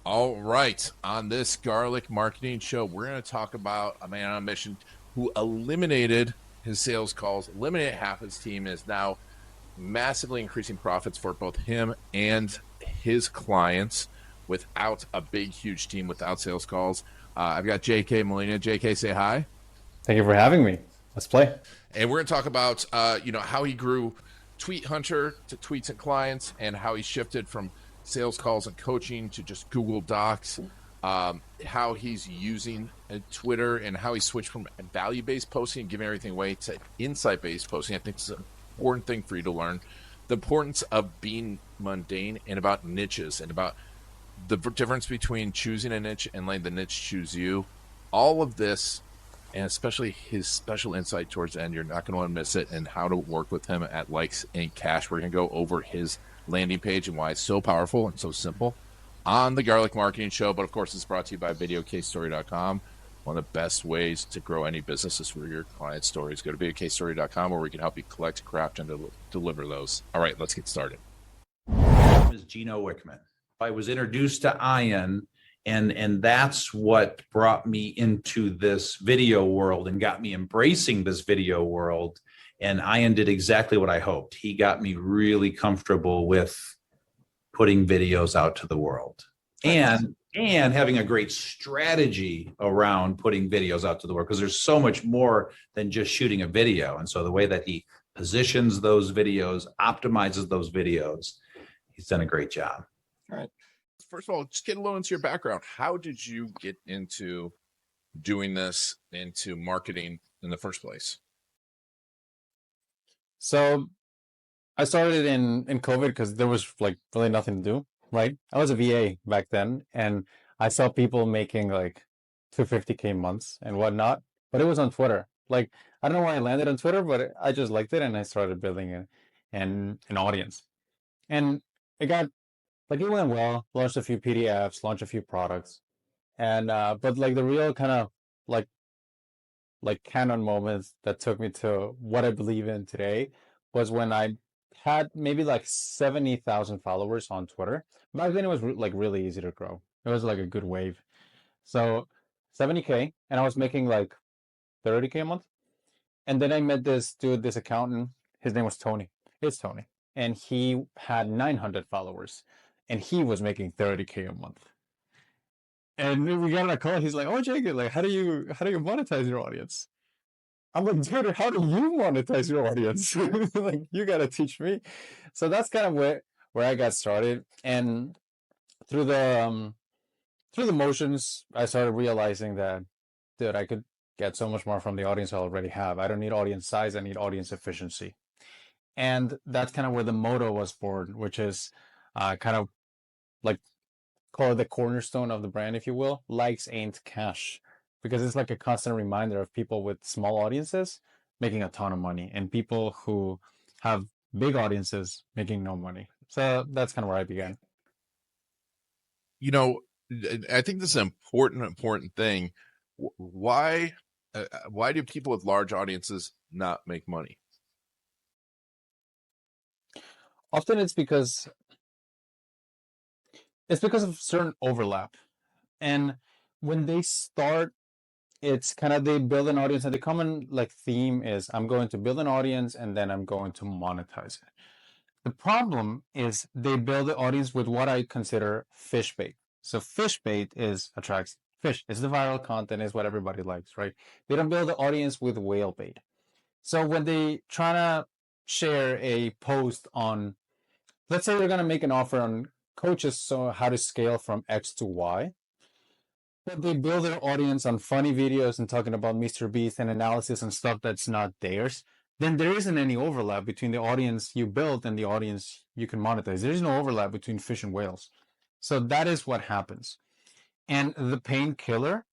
All right. On this garlic marketing show, we're going to talk about a man on a mission who eliminated his sales calls, eliminated half his team, is now massively increasing profits for both him and his clients without a big, huge team, without sales calls. I've got JK Molina. JK, say hi. Thank you for having me. Let's play. And we're going to talk about, how he grew Tweet Hunter to tweets and clients, and how he shifted from sales calls and coaching to just Google Docs. How he's using Twitter, and how he switched from value-based posting and giving everything away to insight-based posting. I think it's an important thing for you to learn. The importance of being mundane, and about niches, and about the difference between choosing a niche and letting the niche choose you. All of this, and especially his special insight towards the end, you're not going to want to miss it, and how to work with him at Likes and Cash. We're going to go over his landing page and why it's so powerful and so simple on the Garlic Marketing Show. But of course, it's brought to you by videocasestory.com. One of the best ways to grow any business is for your client stories. Go to videocasestory.com, where we can help you collect, craft, and deliver those. All right, let's get started. My name is Gino Wickman. I was introduced to Ian, and that's what brought me into this video world and got me embracing this video world. And Ian did exactly what I hoped. He got me really comfortable with putting videos out to the world, and having a great strategy around putting videos out to the world, because there's so much more than just shooting a video. And so the way that he positions those videos, optimizes those videos, he's done a great job. All right. First of all, just get a little into your background. How did you get into doing this, into marketing in the first place? So I started in COVID because there was like really nothing to do, right? I was a VA back then, and I saw people making like 250K months and whatnot, but it was on Twitter. Like, I don't know why I landed on Twitter, but I just liked it, and I started building an audience. And it got like, it went well. Launched a few PDFs, launched a few products, and but like the real kind of like canon moments that took me to what I believe in today was when I had maybe like 70,000 followers on Twitter. Back then it was like really easy to grow. It was like a good wave. So 70K, and I was making like 30K a month. And then I met this dude, this accountant. His name was Tony. It's Tony. And he had 900 followers, and he was making 30K a month. And we got on a call. He's like, "Oh, Jake, like, how do you monetize your audience?" I'm like, "Dude, how do you monetize your audience? Like, you gotta teach me." So that's kind of where I got started. And through the motions, I started realizing that, dude, I could get so much more from the audience I already have. I don't need audience size. I need audience efficiency. And that's kind of where the motto was born, which is kind of like, call it the cornerstone of the brand, if you will. Likes ain't cash, because it's like a constant reminder of people with small audiences making a ton of money, and people who have big audiences making no money. So that's kind of where I began. You know, I think this is an important thing. Why do people with large audiences not make money? Often it's because of certain overlap. And when they start, it's kind of, they build an audience, and the common like theme is, I'm going to build an audience and then I'm going to monetize it. The problem is they build the audience with what I consider fish bait. So fish bait is attracts fish. It's the viral content, is what everybody likes, right? They don't build the audience with whale bait. So when they try to share a post on, let's say they're going to make an offer on coaches, so how to scale from X to Y, but they build their audience on funny videos and talking about Mr. Beast and analysis and stuff that's not theirs, then there isn't any overlap between the audience you built and the audience you can monetize. There is no overlap between fish and whales. So that is what happens. And the painkiller,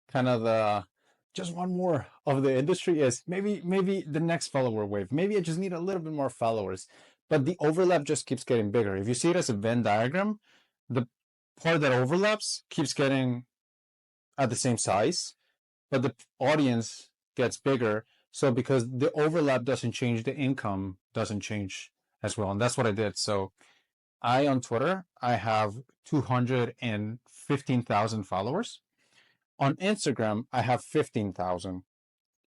kind of the just one more of the industry, is maybe the next follower wave. Maybe I just need a little bit more followers. But the overlap just keeps getting bigger. If you see it as a Venn diagram, the part that overlaps keeps getting at the same size, but the audience gets bigger. So because the overlap doesn't change, the income doesn't change as well. And that's what I did. So On Twitter, I have 215,000 followers. On Instagram, I have 15,000.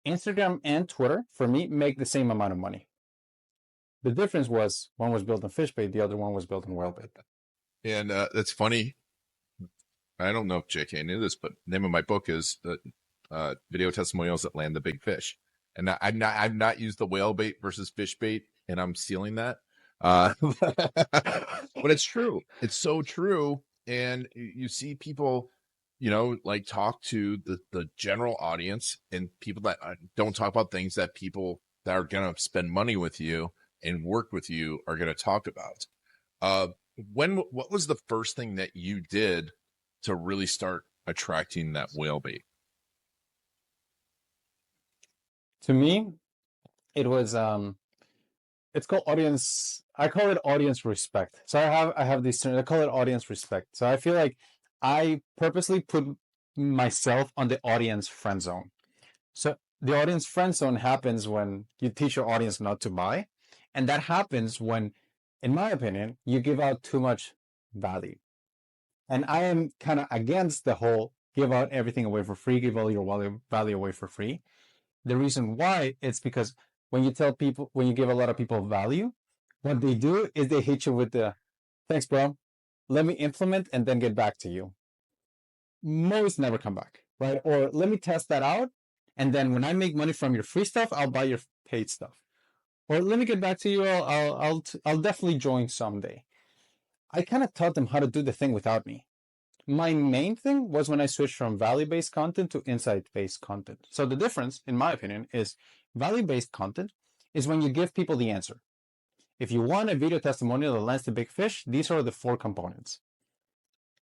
Instagram and Twitter, for me, make the same amount of money. The difference was one was built on Fishbait, the other one was built on Whalebait. And that's funny. I don't know if JK knew this, but the name of my book is Video Testimonials That Land the Big Fish. And I've not used the whale bait versus fish bait, and I'm stealing that. But it's true. It's so true. And you see people, like talk to the general audience, and people that don't talk about things that people that are going to spend money with you and work with you are going to talk about. What was the first thing that you did to really start attracting that whale bait? To me, it was it's called audience. I call it audience respect. So I have this term. I call it audience respect. So I feel like I purposely put myself on the audience friend zone. So the audience friend zone happens when you teach your audience not to buy, and that happens when, in my opinion, you give out too much value. And I am kind of against the whole give out everything away for free, give all your value away for free. The reason why it's because when you give a lot of people value, what they do is they hit you with the, thanks, bro. Let me implement and then get back to you. Most never come back, right? Or let me test that out. And then when I make money from your free stuff, I'll buy your paid stuff. Or let me get back to you. I'll definitely join someday. I kind of taught them how to do the thing without me. My main thing was when I switched from value-based content to insight-based content. So the difference, in my opinion, is value-based content is when you give people the answer. If you want a video testimonial that lands the big fish, these are the 4 components.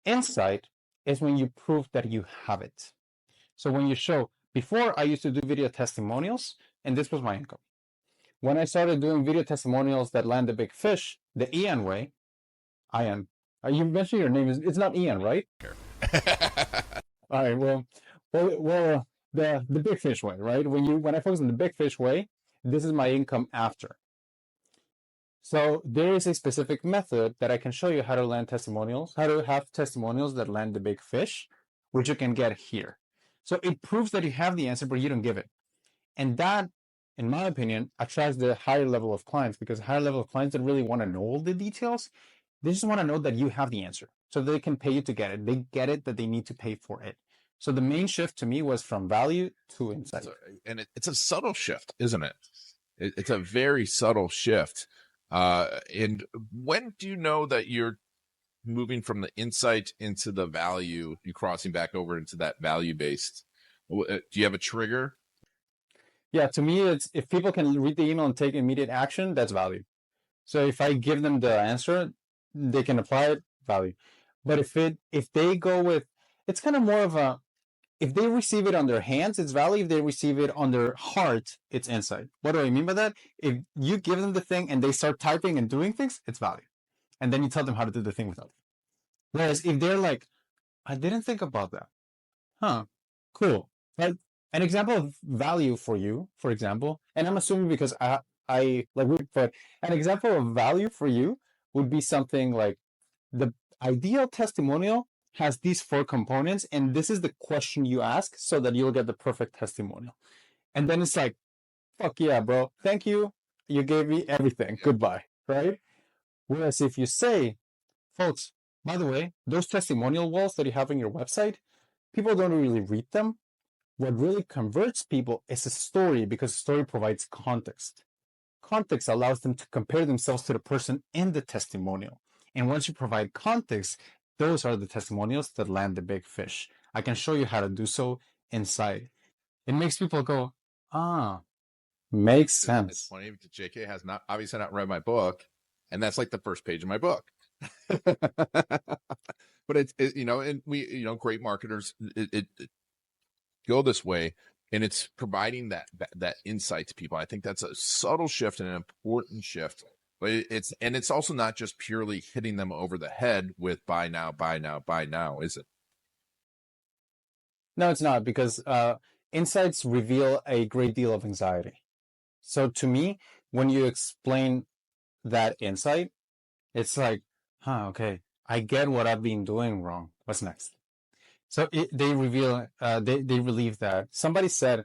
Insight is when you prove that you have it. So when you show, before I used to do video testimonials, and this was my income. When I started doing video testimonials that land the big fish, the Ian way, you mentioned your name it's not Ian, right? All right. Well, the big fish way, right? When I focus on the big fish way, this is my income after. So there is a specific method that I can show you how to land testimonials, how to have testimonials that land the big fish, which you can get here. So it proves that you have the answer, but you don't give it. And that, in my opinion, attracts the higher level of clients, because higher level of clients don't really want to know all the details. They just want to know that you have the answer so they can pay you to get it. They get it that they need to pay for it. So the main shift to me was from value to insight. And it's a subtle shift, isn't it? It's a very subtle shift. And when do you know that you're moving from the insight into the value, you crossing back over into that value-based? Do you have a trigger? Yeah, to me, it's if people can read the email and take immediate action, that's value. So if I give them the answer, they can apply it, value. But if they go with, it's kind of more of a, if they receive it on their hands, it's value. If they receive it on their heart, it's insight. What do I mean by that? If you give them the thing and they start typing and doing things, it's value. And then you tell them how to do the thing without it. Whereas if they're like, I didn't think about that. Huh, cool. Like an example of value for you, for example, and I'm assuming because but an example of value for you would be something like the ideal testimonial has these 4 components, and this is the question you ask so that you'll get the perfect testimonial. And then it's like, fuck yeah, bro. Thank you. You gave me everything. Goodbye. Right? Whereas if you say, folks, by the way, those testimonial walls that you have on your website, people don't really read them. What really converts people is a story, because a story provides context. Context allows them to compare themselves to the person in the testimonial. And once you provide context, those are the testimonials that land the big fish. I can show you how to do so inside. It makes people go, makes sense. It's funny because JK has obviously not read my book, and that's like the first page of my book. But and we, great marketers, it go this way, and it's providing that insight to people. I think that's a subtle shift and an important shift. But it's also not just purely hitting them over the head with buy now, buy now, buy now, is it? No, it's not, because insights reveal a great deal of anxiety. So to me, when you explain that insight, it's like, Okay, I get what I've been doing wrong. What's next? So they reveal, they relieve that. Somebody said,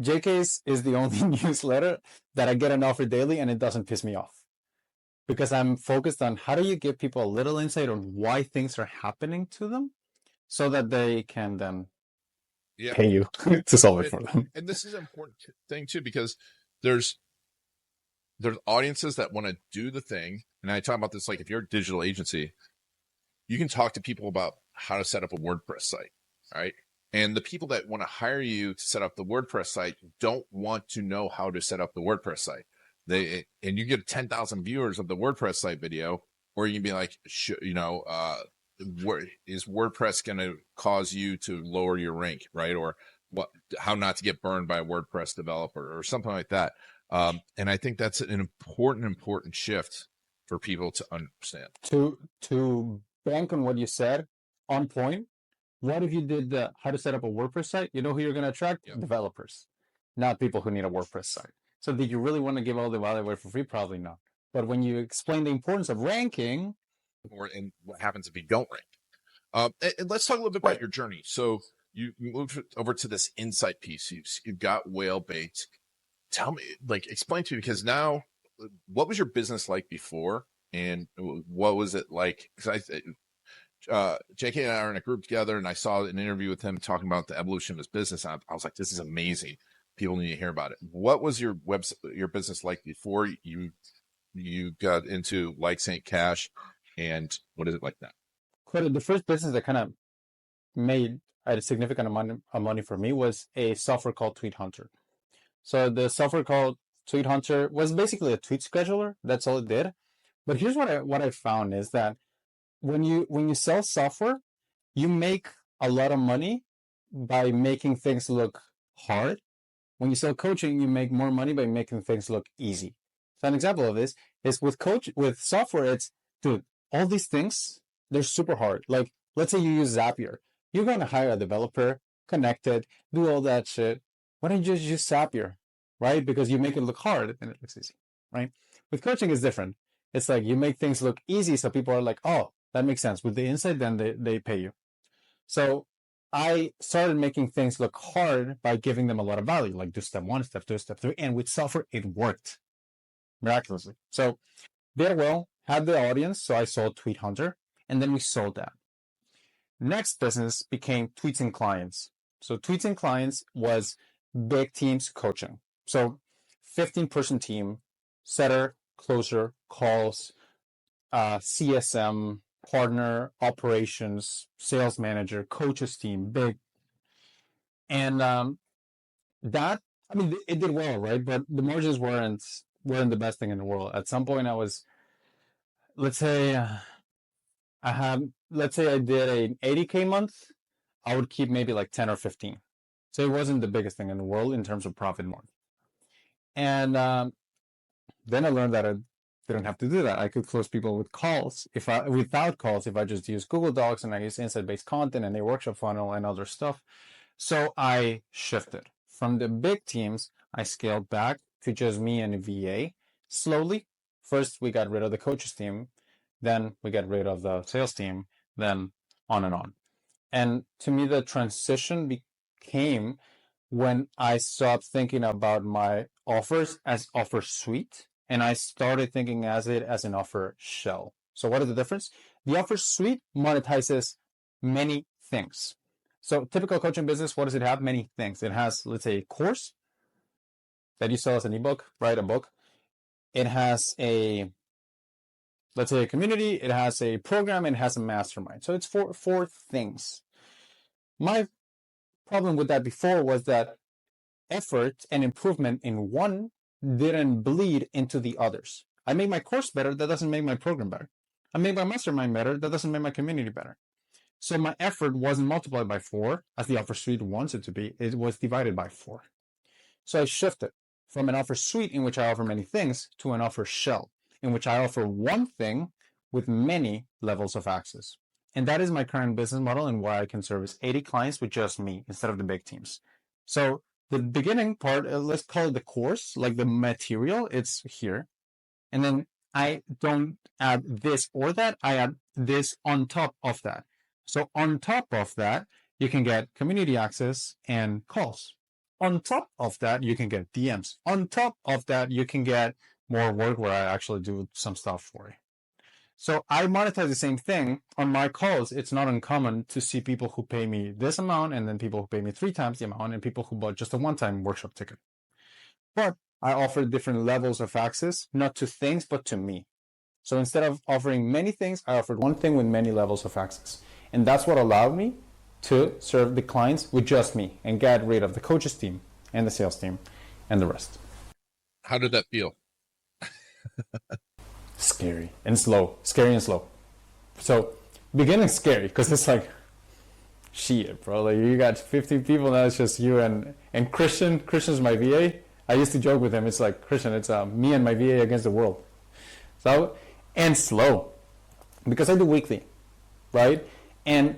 JK's is the only newsletter that I get an offer daily and it doesn't piss me off. Because I'm focused on how do you give people a little insight on why things are happening to them so that they can then pay you to solve it for them. And this is an important thing too, because there's audiences that want to do the thing. And I talk about this, like if you're a digital agency, you can talk to people about how to set up a WordPress site, right? And the people that want to hire you to set up the WordPress site don't want to know how to set up the WordPress site. And you get 10,000 viewers of the WordPress site video, or you can be like, is WordPress going to cause you to lower your rank, right? Or how not to get burned by a WordPress developer or something like that. And I think that's an important shift for people to understand. To bank on what you said, on point. What if you did how to set up a WordPress site? You know who you're going to attract? Yep. Developers, not people who need a WordPress site. So did you really want to give all the value away for free? Probably not. But when you explain the importance of ranking, and what happens if you don't rank, and let's talk a little bit about your journey. So you moved over to this insight piece. You've got Whalebait. Tell me, explain to me, because now, what was your business like before, and what was it like? Because JK and I are in a group together, and I saw an interview with him talking about the evolution of his business. I was like, this is amazing. People need to hear about it. What was your business like before you got into Like Saint Cash, and what is it like now? The first business that kind of made a significant amount of money for me was a software called Tweet Hunter. So the software called Tweet Hunter was basically a tweet scheduler. That's all it did. But here's what I found is that when you sell software, you make a lot of money by making things look hard. When you sell coaching, you make more money by making things look easy. So an example of this is with software, it's, dude, all these things, they're super hard. Like, let's say you use Zapier. You're going to hire a developer, connect it, do all that shit. Why don't you just use Zapier, right? Because you make it look hard and it looks easy, right? With coaching, it's different. It's like you make things look easy so people are like, oh, that makes sense. With the insight, then they pay you. So I started making things look hard by giving them a lot of value, like do step 1, step 2, step 3. And with software, it worked miraculously. So did well, had the audience. So I sold Tweet Hunter, and then we sold that. Next business became Tweets and Clients. So Tweets and Clients was big teams coaching. So 15-person team, setter, closer, calls, CSM, partner, operations, sales manager, coaches team, big. And that, I mean, it did well, right? But the margins weren't the best thing in the world. At some point I was, let's say I did an 80K month, I would keep maybe like 10 or 15. So it wasn't the biggest thing in the world in terms of profit margin. And then I learned that I didn't have to do that. I could close people with calls without calls if I just use Google Docs and I use insight-based content and a workshop funnel and other stuff. So I shifted from the big teams. I scaled back to just me and a VA slowly. First, we got rid of the coaches team. Then we got rid of the sales team. Then on and on. And to me, the transition became when I stopped thinking about my offers as offer suite, and I started thinking as an offer shell. So what is the difference? The offer suite monetizes many things. So typical coaching business, what does it have? Many things. It has, let's say, a course that you sell as an ebook, right? A book. It has let's say a community. It has a program, and it has a mastermind. So it's four things. My problem with that before was that effort and improvement in one didn't bleed into the others. I make my course better, that doesn't make my program better. I make my mastermind better, that doesn't make my community better. So my effort wasn't multiplied by 4 as the offer suite wants it to be, it was divided by 4. So I shifted from an offer suite in which I offer many things to an offer shell in which I offer one thing with many levels of access. And that is my current business model and why I can service 80 clients with just me instead of the big teams. So the beginning part, let's call it the course, like the material, it's here. And then I don't add this or that. I add this on top of that. So on top of that, you can get community access and calls. On top of that, you can get DMs. On top of that, you can get more work where I actually do some stuff for you. So I monetize the same thing. On my calls, it's not uncommon to see people who pay me this amount and then people who pay me 3 times the amount and people who bought just a one-time workshop ticket. But I offer different levels of access, not to things, but to me. So instead of offering many things, I offered one thing with many levels of access. And that's what allowed me to serve the clients with just me and get rid of the coaches team and the sales team and the rest. How did that feel? Scary and slow. So beginning scary because it's like, shit, bro. Like you got 50 people, now it's just you and Christian. Christian's my VA. I used to joke with him. It's like, Christian, it's me and my VA against the world. So, and slow because I do weekly, right? And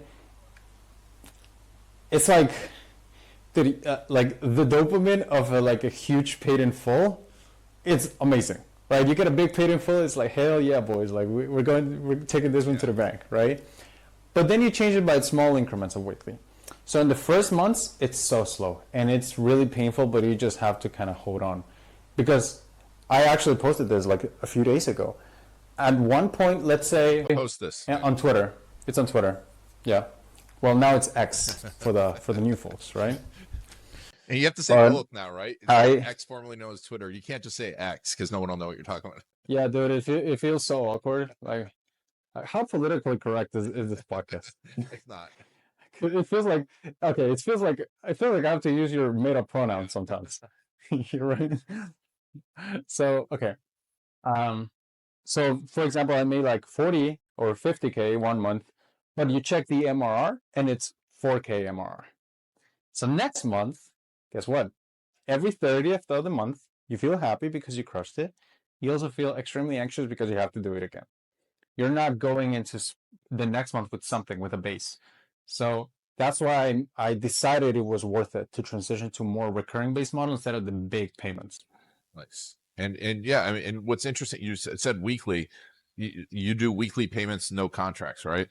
it's like, dude, like the dopamine of like a huge paid in full, it's amazing, right? You get a big paid in full, it's like, hell yeah, boys, like we're taking this one to the bank, right? But then you change it by small increments of weekly. So in the first months, it's so slow and it's really painful, but you just have to kind of hold on. Because I actually posted this like a few days ago. At one point, let's say Post this on Twitter. It's on Twitter. Yeah. Well, now it's X for the new folks, right? and you have to say both now, right? It's I- like X, formerly known as Twitter. You can't just say X because no one will know what you're talking about. Yeah, dude, it feels so awkward. Like, how politically correct is this podcast? It's not. It feels like, okay, I feel like I have to use your made up pronoun sometimes. You're right. So, okay. So for example, I made like 40 or 50K 1 month, but you check the MRR and it's 4K MRR. So next month, guess what? Every 30th of the month, you feel happy because you crushed it. You also feel extremely anxious because you have to do it again. You're not going into the next month with something, with a base. So that's why I decided it was worth it to transition to more recurring based model instead of the big payments. Nice. And yeah, I mean, and what's interesting, you said weekly. You do weekly payments, no contracts, right?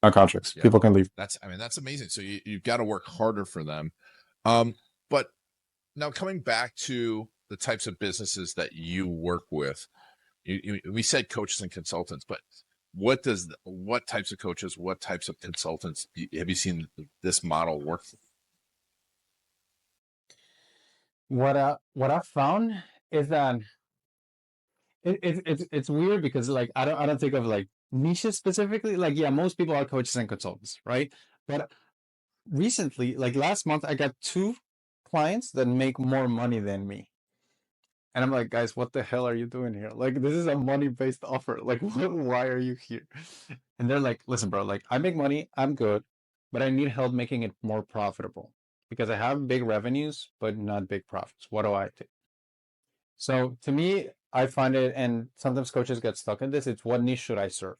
No contracts. Yeah. People can leave. That's amazing. So you've got to work harder for them. But now coming back to the types of businesses that you work with, we said coaches and consultants, but what types of coaches, what types of consultants have you seen this model work for? What I found is that it's weird because like I don't think of like niches specifically. Like yeah, most people are coaches and consultants, right? But recently, like last month, I got 2 clients that make more money than me. And I'm like, guys, what the hell are you doing here? Like, this is a money-based offer. Like, why are you here? And they're like, listen, bro, like I make money, I'm good, but I need help making it more profitable because I have big revenues, but not big profits. What do I do? So to me, I find it, and sometimes coaches get stuck in this, it's what niche should I serve?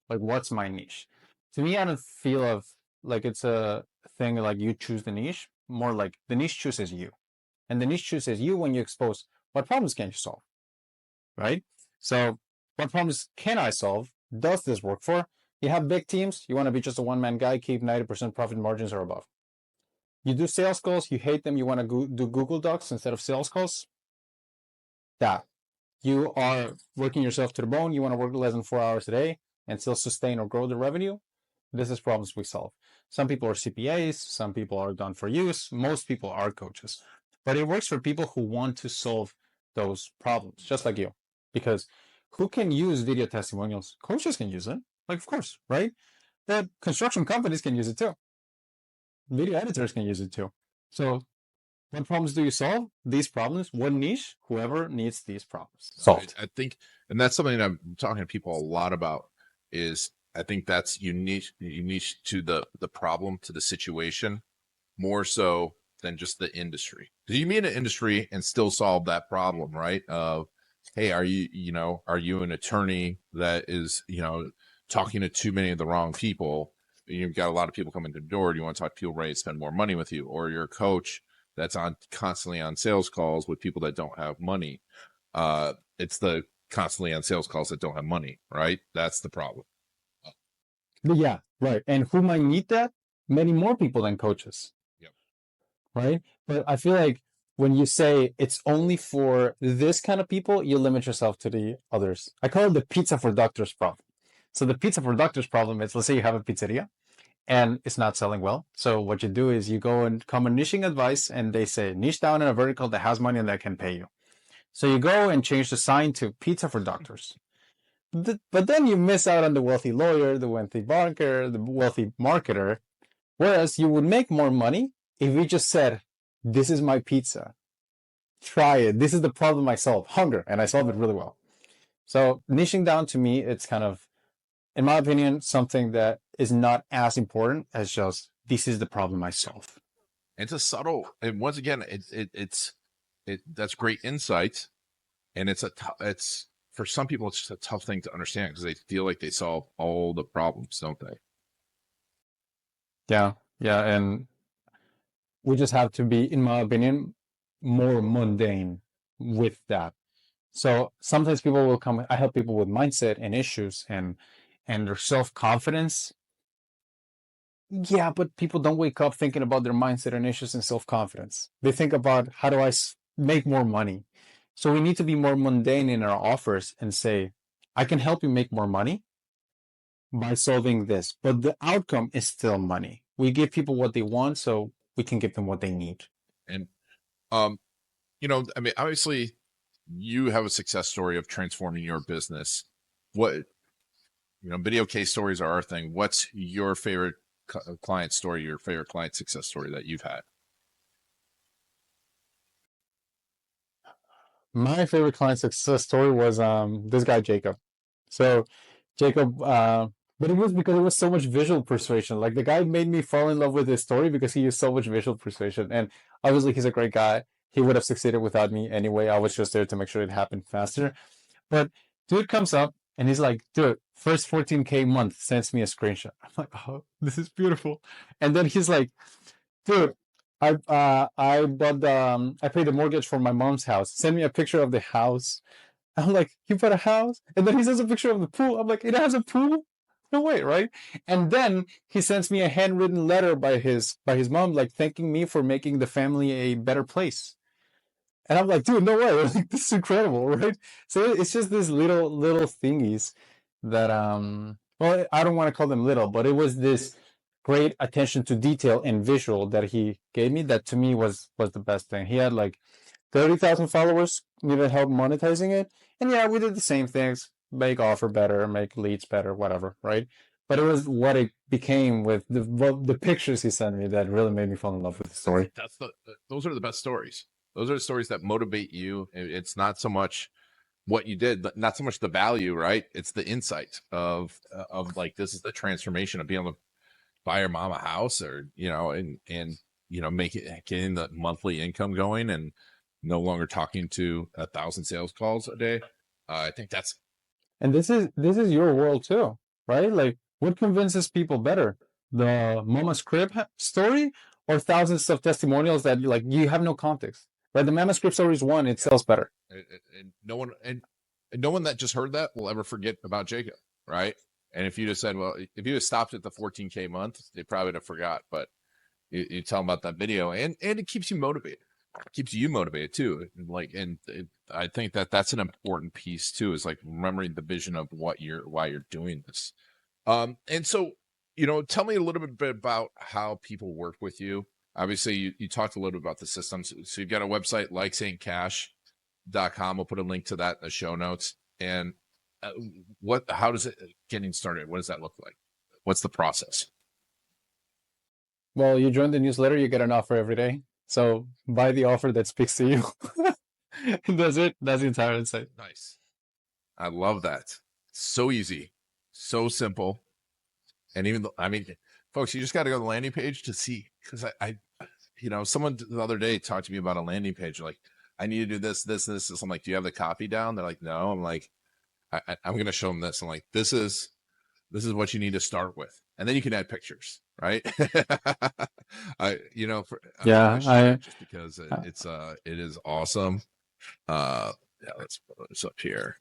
Like, what's my niche? To me, I don't feel of like it's a thing like you choose the niche, more like the niche chooses you. And the niche chooses you when you expose what problems can you solve, right? So what problems can I solve? Does this work for? You have big teams, you want to be just a one-man guy, keep 90% profit margins or above. You do sales calls, you hate them, you want to do Google Docs instead of sales calls. That. You are working yourself to the bone, you want to work less than 4 hours a day and still sustain or grow the revenue. This is problems we solve. Some people are CPAs, some people are done for use, most people are coaches. But it works for people who want to solve those problems, just like you. Because who can use video testimonials? Coaches can use it. Like, of course, right? The construction companies can use it too. Video editors can use it too. So what problems do you solve? These problems. What niche? Whoever needs these problems solved. I think, and that's something that I'm talking to people a lot about, is I think that's unique to the problem, to the situation, more so than just the industry. Because you mean an industry and still solve that problem, right? Of, hey, are you an attorney that is, talking to too many of the wrong people? You've got a lot of people coming to the door. Do you want to talk to people ready to spend more money with you? Or you're a coach that's constantly on sales calls with people that don't have money. it's the constantly on sales calls that don't have money, right? That's the problem. Yeah, right. And who might need that? Many more people than coaches. Yep. Right? But I feel like when you say it's only for this kind of people, you limit yourself to the others. I call it the pizza for doctors problem. So the pizza for doctors problem is, let's say you have a pizzeria and it's not selling well. So what you do is you go and come a niching advice, and they say niche down in a vertical that has money and that can pay you. So you go and change the sign to pizza for doctors. But then you miss out on the wealthy lawyer, the wealthy banker, the wealthy marketer. Whereas you would make more money if you just said, this is my pizza. Try it. This is the problem I solve. Hunger. And I solve it really well. So niching down, to me, it's kind of, in my opinion, something that is not as important as just, this is the problem I solve. It's a subtle, and once again, it's that's great insight. And it's for some people, it's just a tough thing to understand because they feel like they solve all the problems, don't they? Yeah, yeah, and we just have to be, in my opinion, more mundane with that. So sometimes people will come, I help people with mindset and issues and their self-confidence. Yeah, but people don't wake up thinking about their mindset and issues and self-confidence. They think about, how do I make more money? So we need to be more mundane in our offers and say, I can help you make more money by solving this, but the outcome is still money. We give people what they want, so we can give them what they need. And, you know, I mean, obviously you have a success story of transforming your business. What, you know, video case stories are our thing. What's your favorite client story, your favorite client success story that you've had? My favorite client success story was this guy, Jacob. So Jacob, but it was because it was so much visual persuasion. Like, the guy made me fall in love with his story because he used so much visual persuasion. And obviously he's a great guy. He would have succeeded without me anyway. I was just there to make sure it happened faster. But dude comes up and he's like, dude, first 14K month, sends me a screenshot. I'm like, oh, this is beautiful. And then he's like, dude, I bought I paid the mortgage for my mom's house. Send me a picture of the house. I'm like, you bought a house? And then he sends a picture of the pool. I'm like, it has a pool? No way, right? And then he sends me a handwritten letter by his mom, like, thanking me for making the family a better place. And I'm like, dude, no way. Like, this is incredible, right? So it's just these little thingies that well, I don't want to call them little, but it was this great attention to detail and visual that he gave me that to me was the best thing. He had like 30,000 followers, needed help monetizing it. And yeah, we did the same things, make offer better, make leads better, whatever, right? But it was what it became with the pictures he sent me that really made me fall in love with the story. Those are the best stories. Those are the stories that motivate you. It's not so much what you did, but not so much the value, right? It's the insight of like, this is the transformation of being able to buy your mom a house, or, you know, and you know, getting the monthly income going, and no longer talking to 1,000 sales calls a day. I think that's, and this is your world too, right? Like, what convinces people better, the Mama's Crib story or thousands of testimonials that you have no context, right? The Mama's Crib story is one, it sells better. and no one that just heard that will ever forget about Jacob, right? And if you just said, well, if you just stopped at the 14K month, they probably would have forgot. But you tell them about that video, and it keeps you motivated. It keeps you motivated too. I think that's an important piece too, is like remembering the vision of why you're doing this. And so, you know, tell me a little bit about how people work with you. Obviously, you talked a little bit about the systems. So you've got a website, likesayingcash.com. We'll put a link to that in the show notes. And how does it getting started? What does that look like? What's the process? Well, you join the newsletter, you get an offer every day. So buy the offer that speaks to you. That's it. That's the entire insight. Nice. I love that. So easy, so simple. And even though, I mean, folks, you just got to go to the landing page to see, because I, you know, someone the other day talked to me about a landing page. Like, I need to do this. I'm like, do you have the copy down? They're like, no. I'm like, I'm going to show them this. I'm like, this is what you need to start with. And then you can add pictures, right? Yeah, just because it is awesome. Yeah, let's put this up here.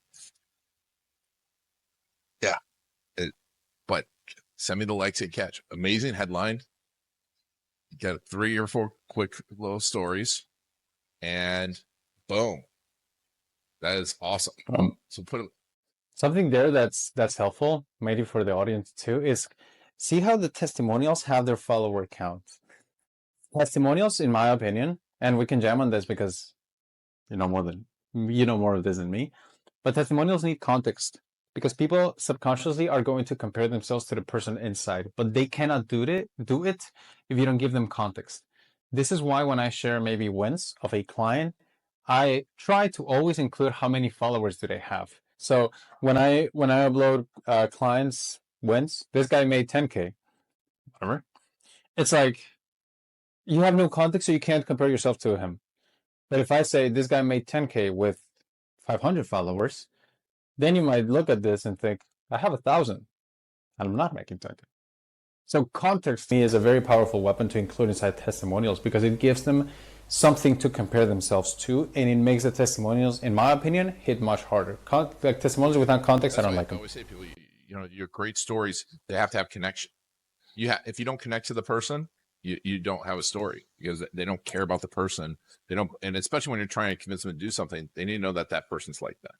Yeah. But send me the likes and catch. Amazing headline. You got 3 or 4 quick little stories, and boom. That is awesome. So put it. Something there that's helpful, maybe for the audience too, is see how the testimonials have their follower count. Testimonials, in my opinion, and we can jam on this because you know more of this than me, but testimonials need context because people subconsciously are going to compare themselves to the person inside, but they cannot do it if you don't give them context. This is why when I share maybe wins of a client, I try to always include how many followers do they have. So when I upload clients wins, this guy made 10K, whatever. It's like you have no context, so you can't compare yourself to him. But if I say this guy made 10K with 500 followers, then you might look at this and think, I have 1,000 and I'm not making 10K. So context to me is a very powerful weapon to include inside testimonials because it gives them something to compare themselves to, and it makes the testimonials, in my opinion, hit much harder. Like testimonials without context, I don't like them. I always say to people, your great stories, they have to have connection. If you don't connect to the person, you don't have a story because they don't care about the person. They don't, and especially when you're trying to convince them to do something, they need to know that person's like that.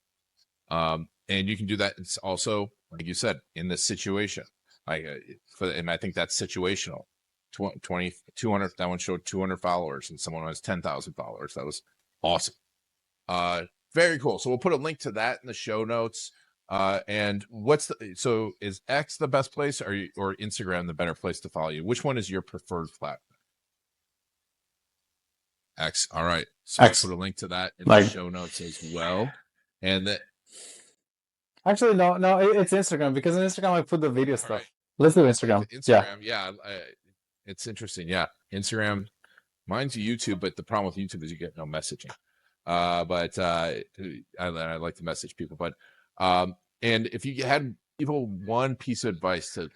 And you can do that. It's also, like you said, in this situation. And I think that's situational. 200, that one showed 200 followers and someone has 10,000 followers. That was awesome. Very cool. So we'll put a link to that in the show notes. And so is X the best place or Instagram the better place to follow you? Which one is your preferred platform? X. All right. So X. I'll put a link to that in the show notes as well. And that. Actually, no, it's Instagram because on Instagram I put the video stuff. Right. Let's do Instagram. Yeah. It's interesting. Yeah. Instagram, mine's YouTube, but the problem with YouTube is you get no messaging. But I like to message people. But and if you had people one piece of advice to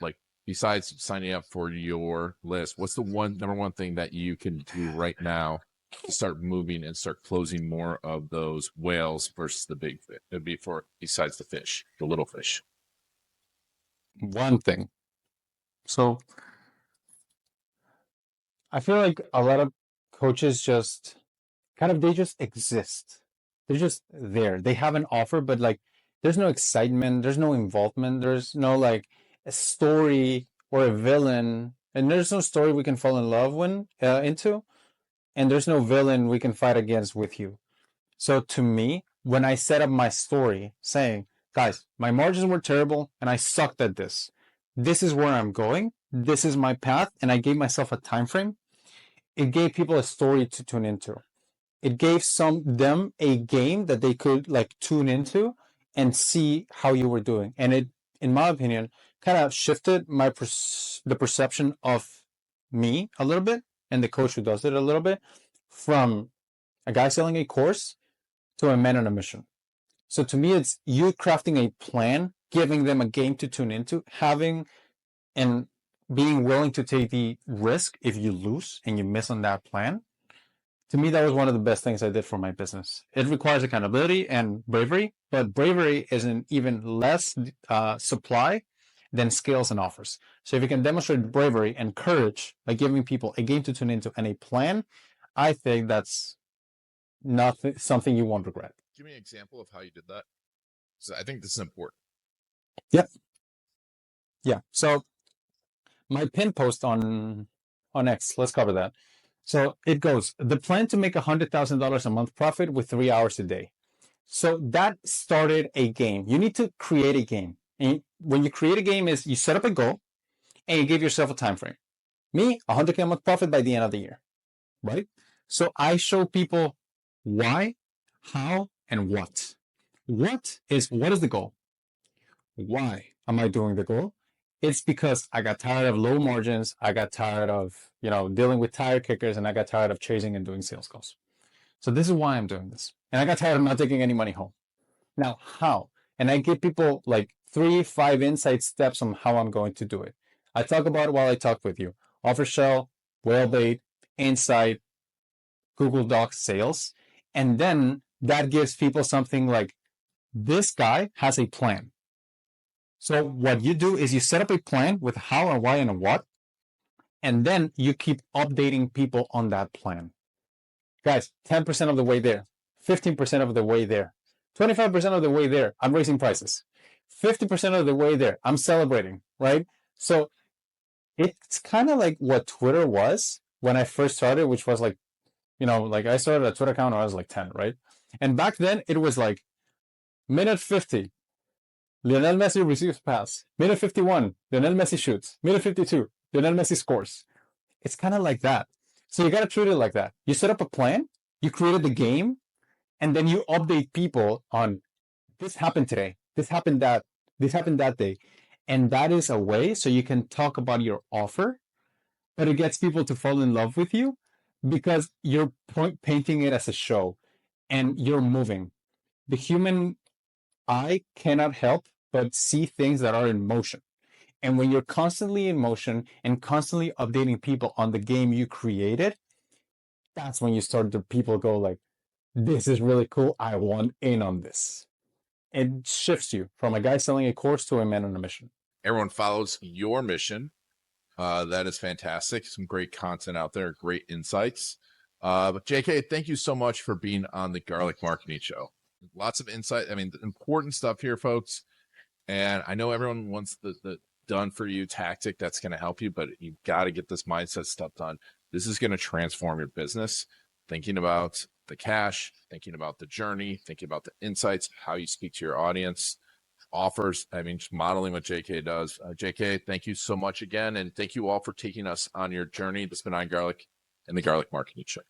besides signing up for your list, what's the number one thing that you can do right now to start moving and start closing more of those whales versus the big fish? It'd be besides the fish, the little fish. One thing. So I feel like a lot of coaches they just exist. They're just there. They have an offer, but there's no excitement. There's no involvement. There's no a story or a villain. And there's no story we can fall in love into. And there's no villain we can fight against with you. So to me, when I set up my story saying, guys, my margins were terrible and I sucked at this. This is where I'm going. This is my path. And I gave myself a time frame. It gave people a story to tune into. It gave them a game that they could tune into and see how you were doing. And it, in my opinion, kind of shifted the perception of me a little bit and the coach who does it a little bit from a guy selling a course to a man on a mission. So to me, it's you crafting a plan, giving them a game to tune into, having and being willing to take the risk if you lose and you miss on that plan. To me, that was one of the best things I did for my business. It requires accountability and bravery, but bravery is an even less supply than skills and offers. So if you can demonstrate bravery and courage by giving people a game to tune into and a plan, I think that's something you won't regret. Give me an example of how you did that. So I think this is important. Yep. Yeah. So my pin post on X, let's cover that. So it goes, the plan to make $100,000 a month profit with 3 hours a day. So that started a game. You need to create a game. And when you create a game is you set up a goal and you give yourself a time frame. Me, $100K a month profit by the end of the year, right? So I show people why, how, and what. What is the goal? Why am I doing the goal? It's because I got tired of low margins. I got tired of, dealing with tire kickers, and I got tired of chasing and doing sales calls. So this is why I'm doing this. And I got tired of not taking any money home. Now, how? And I give people 3-5 insight steps on how I'm going to do it. I talk about it while I talk with you. Offer shell, whale bait, insight, Google Docs, sales. And then that gives people something like, this guy has a plan. So what you do is you set up a plan with how and why and a what, and then you keep updating people on that plan. Guys, 10% of the way there, 15% of the way there, 25% of the way there, I'm raising prices. 50% of the way there, I'm celebrating, right? So it's kind of like what Twitter was when I first started, which was like, like I started a Twitter account when I was like 10, right? And back then it was like minute 50, Lionel Messi receives pass. Minute 51, Lionel Messi shoots. Minute 52, Lionel Messi scores. It's kind of like that. So you got to treat it like that. You set up a plan, you created the game, and then you update people on this happened today, this happened that day. And that is a way so you can talk about your offer, but it gets people to fall in love with you because you're painting it as a show and you're moving. The human eye cannot help but see things that are in motion. And when you're constantly in motion and constantly updating people on the game you created, that's when you start to people go like, this is really cool. I want in on this. It shifts you from a guy selling a course to a man on a mission. Everyone follows your mission. That is fantastic. Some great content out there, great insights. But JK, thank you so much for being on the Garlic Marketing Show. Lots of insight. I mean, important stuff here, folks. And I know everyone wants the done for you tactic that's going to help you, but you've got to get this mindset stuff done. This is going to transform your business. Thinking about the cash, thinking about the journey, thinking about the insights, how you speak to your audience, offers. I mean, just modeling what JK does. JK, thank you so much again. And thank you all for taking us on your journey. This has been On Garlic and the Garlic Marketing Show.